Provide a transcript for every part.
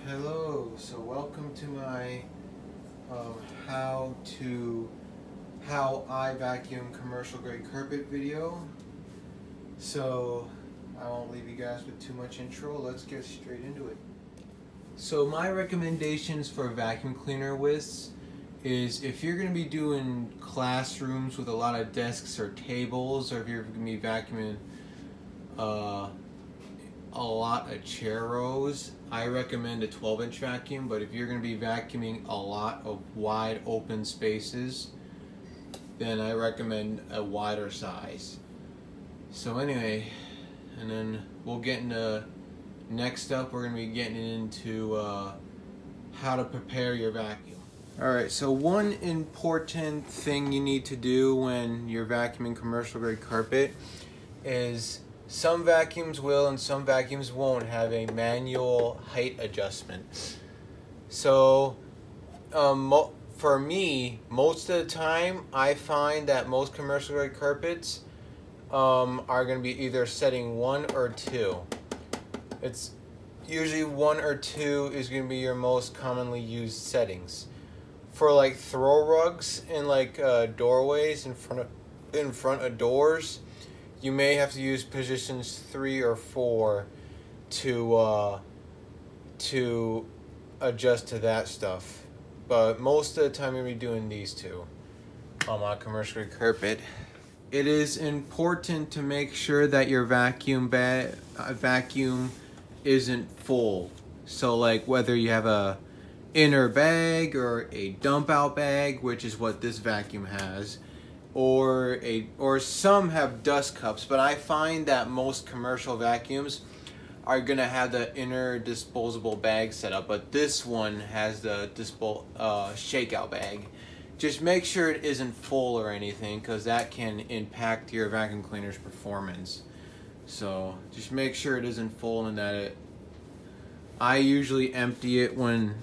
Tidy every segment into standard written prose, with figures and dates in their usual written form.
Hello, so welcome to my how I vacuum commercial grade carpet video. So I won't leave you guys with too much intro, let's get straight into it. So my recommendations for vacuum cleaner whisks is if you're going to be doing classrooms with a lot of desks or tables, or if you're going to be vacuuming a lot of chair rows, I recommend a 12-inch vacuum. But if you're going to be vacuuming a lot of wide open spaces, then I recommend a wider size. So anyway, and then we'll get into, next up we're going to be getting into how to prepare your vacuum. Alright, so one important thing you need to do when you're vacuuming commercial grade carpet is some vacuums will and some vacuums won't have a manual height adjustment. So for me, most of the time I find that most commercial grade carpets are going to be either setting 1 or 2. It's usually 1 or 2 is going to be your most commonly used settings. For like throw rugs in like doorways in front of doors, you may have to use positions 3 or 4 to adjust to that stuff. But most of the time you'll be doing these two on commercial grade carpet. It is important to make sure that your vacuum isn't full. So like whether you have a inner bag or a dump out bag, which is what this vacuum has, or some have dust cups, but I find that most commercial vacuums are gonna have the inner disposable bag set up, but this one has the shakeout bag. Just make sure it isn't full or anything, because that can impact your vacuum cleaner's performance. So just make sure it isn't full and that I usually empty it when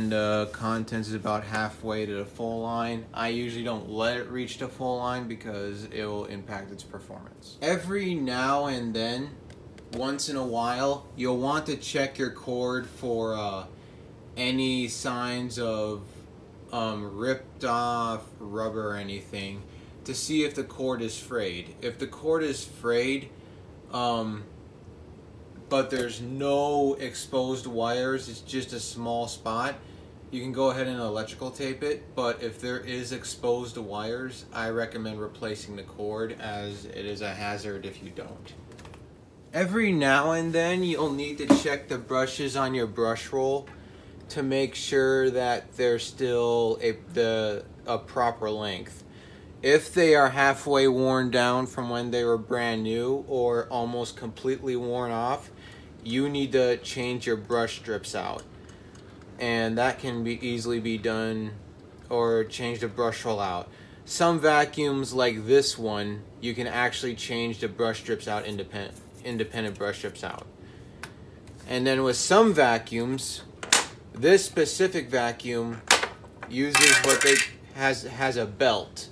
the contents is about halfway to the full line. I usually don't let it reach the full line because it will impact its performance. Every now and then, once in a while, you'll want to check your cord for any signs of ripped off rubber or anything to see if the cord is frayed. If the cord is frayed, but there's no exposed wires, it's just a small spot, you can go ahead and electrical tape it. But if there is exposed wires, I recommend replacing the cord, as it is a hazard if you don't. Every now and then you'll need to check the brushes on your brush roll to make sure that they're still a proper length. If they are halfway worn down from when they were brand new or almost completely worn off, you need to change your brush strips out, and that can easily be done, or change the brush roll out. Some vacuums like this one, you can actually change the brush strips out, independent brush strips out. And then with some vacuums, this specific vacuum uses has a belt,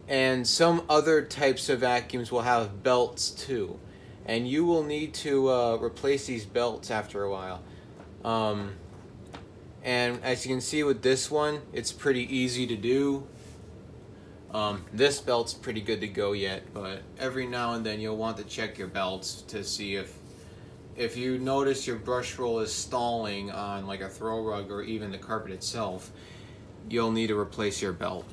and some other types of vacuums will have belts too. And you will need to replace these belts after a while. And as you can see with this one, it's pretty easy to do. This belt's pretty good to go yet, but every now and then you'll want to check your belts to see if you notice your brush roll is stalling on like a throw rug or even the carpet itself, you'll need to replace your belt.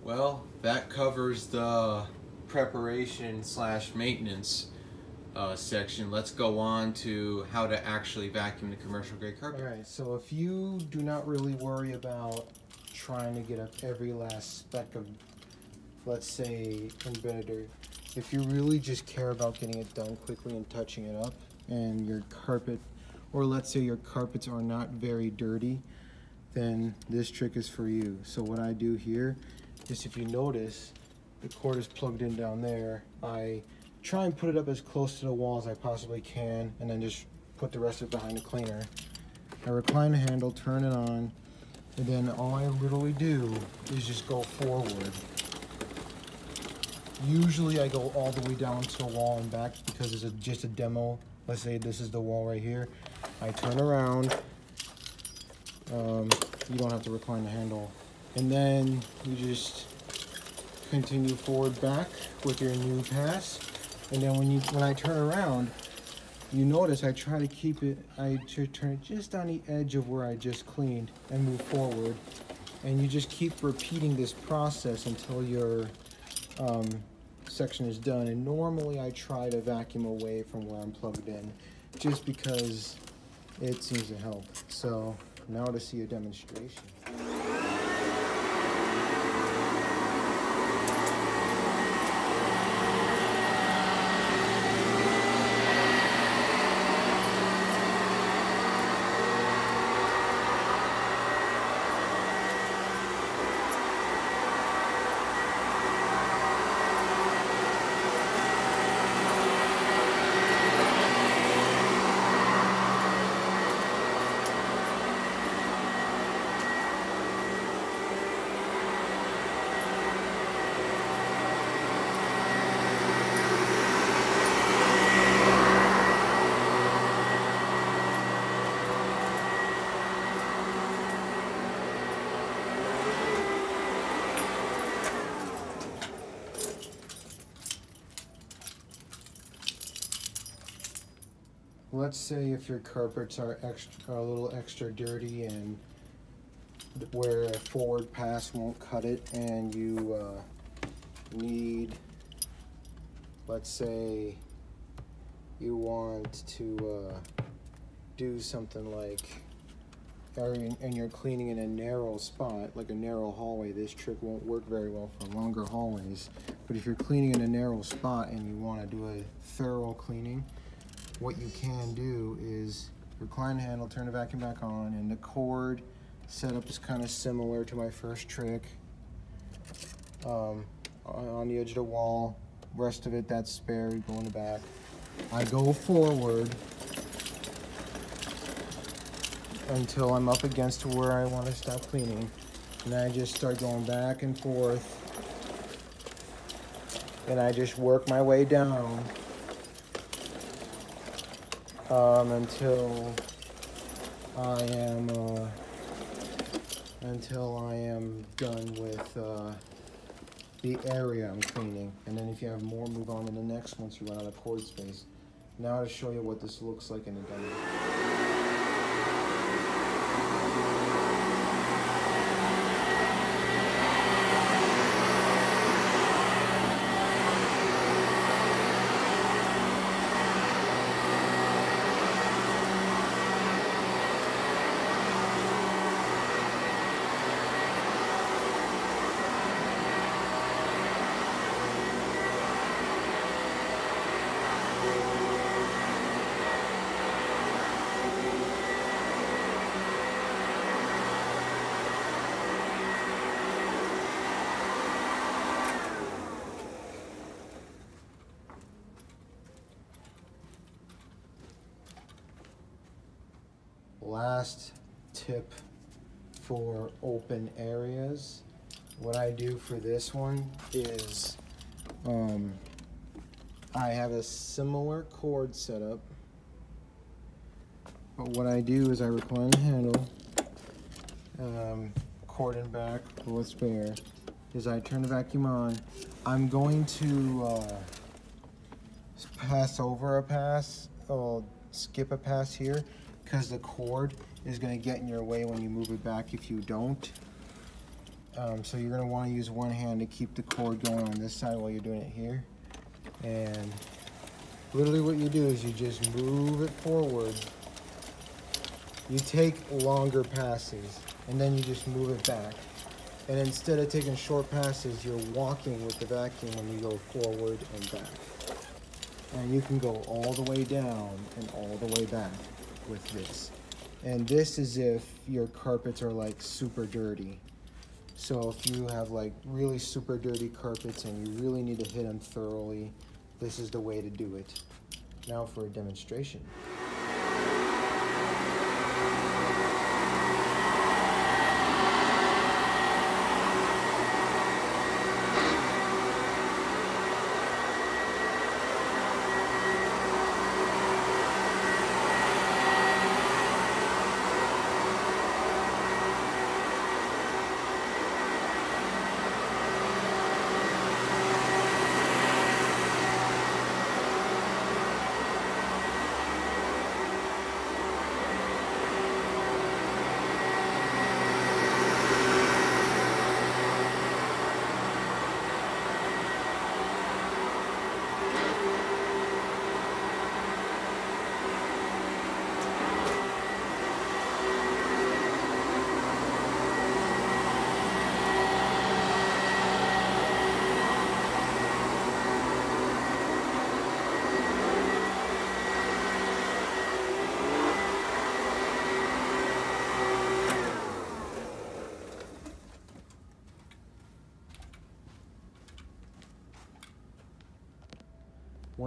Well, that covers the preparation / maintenance section. Let's go on to how to actually vacuum the commercial grade carpet. Alright, so if you do not really worry about trying to get up every last speck of, let's say, embroidery, if you really just care about getting it done quickly and touching it up, and your carpet, or let's say your carpets are not very dirty, then this trick is for you. So what I do here is, if you notice, the cord is plugged in down there. I try and put it up as close to the wall as I possibly can, and then just put the rest of it behind the cleaner. I recline the handle, turn it on, and then all I literally do is just go forward. Usually I go all the way down to the wall and back because it's just a demo let's say this is the wall right here. I turn around. You don't have to recline the handle. And then you just continue forward back with your new pass. And then when I turn around, you notice I try to keep it, I turn it just on the edge of where I just cleaned and move forward. And you just keep repeating this process until your section is done. And normally I try to vacuum away from where I'm plugged in, just because it seems to help. So now to see a demonstration. Let's say if your carpets are a little extra dirty and where a forward pass won't cut it, and you need, let's say you want to do something like, and you're cleaning in a narrow spot, like a narrow hallway. This trick won't work very well for longer hallways. But if you're cleaning in a narrow spot and you want to do a thorough cleaning, what you can do is recline the handle, turn the vacuum back on, and the cord setup is kind of similar to my first trick. On the edge of the wall, rest of it that's spare, go in the back. I go forward until I'm up against where I want to stop cleaning, and I just start going back and forth, and I just work my way down until I am done with the area I'm cleaning. And then if you have more, move on to the next once you run out of cord space. Now to show you what this looks like in a demo. Last tip for open areas. What I do for this one is I have a similar cord setup, but what I do is I recline the handle, cord in back, pull it spare, is I turn the vacuum on. I'm going to pass over a pass, or skip a pass here, because the cord is going to get in your way when you move it back if you don't. So you're going to want to use one hand to keep the cord going on this side while you're doing it here. And literally what you do is you just move it forward. You take longer passes and then you just move it back. And instead of taking short passes, you're walking with the vacuum when you go forward and back. And you can go all the way down and all the way back with this. And this is if your carpets are like super dirty. So if you have like really super dirty carpets and you really need to hit them thoroughly, this is the way to do it. Now for a demonstration.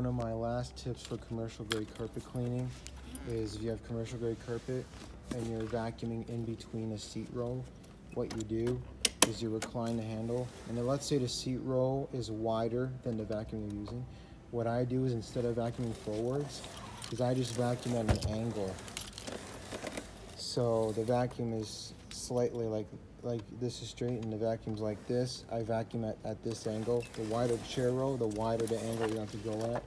one of my last tips for commercial grade carpet cleaning is if you have commercial grade carpet and you're vacuuming in between a seat row, what you do is you recline the handle, and then let's say the seat row is wider than the vacuum you're using. What I do is, instead of vacuuming forwards, is I just vacuum at an angle. So the vacuum is slightly like this is straight, and the vacuum's like this. I vacuum at this angle. The wider the chair row, the wider the angle you have to go at.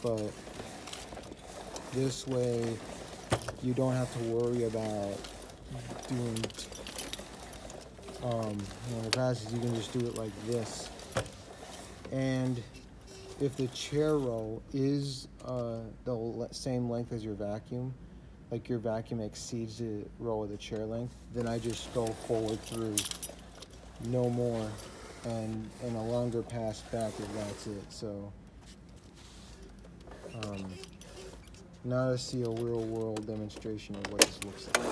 But this way, you don't have to worry about doing, when it passes, you can just do it like this. And if the chair row is the same length as your vacuum, like your vacuum exceeds the row of the chair length, then I just go forward through, no more, and a longer pass back if that's it. So now let's see a real world demonstration of what this looks like.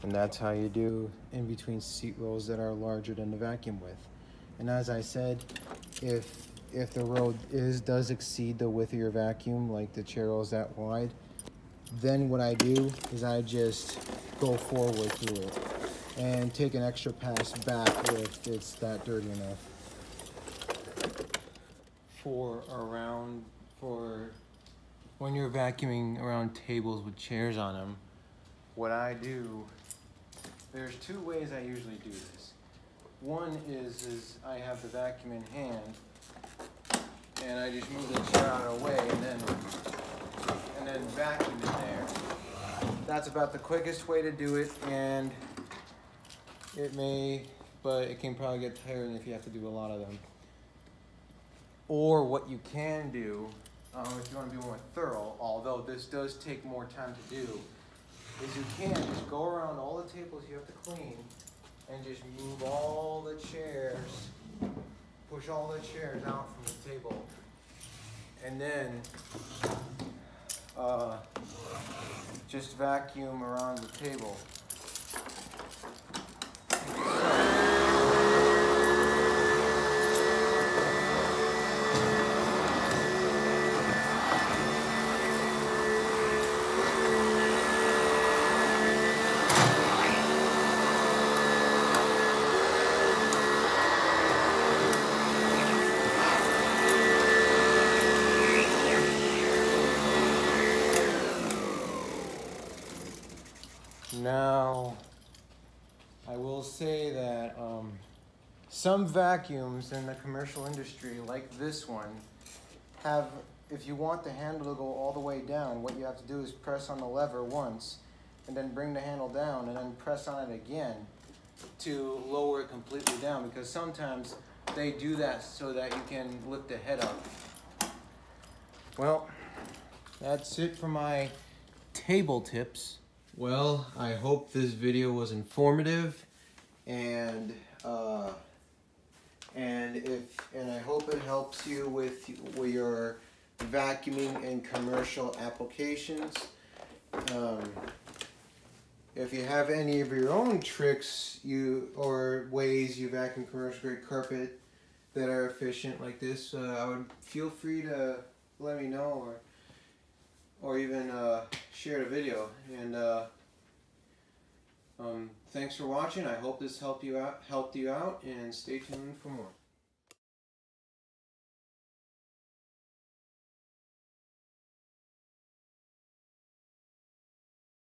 And that's how you do in between seat rows that are larger than the vacuum width. And as I said, if the row does exceed the width of your vacuum, like the chair row is that wide, then what I do is I just go forward through it and take an extra pass back if it's that dirty enough. For when you're vacuuming around tables with chairs on them, what I do, there's two ways I usually do this. One is I have the vacuum in hand, and I just move the chair out of the way and then vacuum in there. That's about the quickest way to do it, and but it can probably get tiring if you have to do a lot of them. Or what you can do, if you want to be more thorough, although this does take more time to do, is you can just go around all the tables you have to clean and just move all the chairs, push all the chairs out from the table, and then just vacuum around the table. Now, I will say that some vacuums in the commercial industry, like this one, have, if you want the handle to go all the way down, what you have to do is press on the lever once, and then bring the handle down, and then press on it again to lower it completely down, because sometimes they do that so that you can lift the head up. Well, that's it for my table tips. Well, I hope this video was informative, and I hope it helps you with your vacuuming in commercial applications. If you have any of your own tricks or ways you vacuum commercial grade carpet that are efficient like this, I would feel free to let me know, or even share the video. And thanks for watching. I hope this helped you out, and stay tuned for more.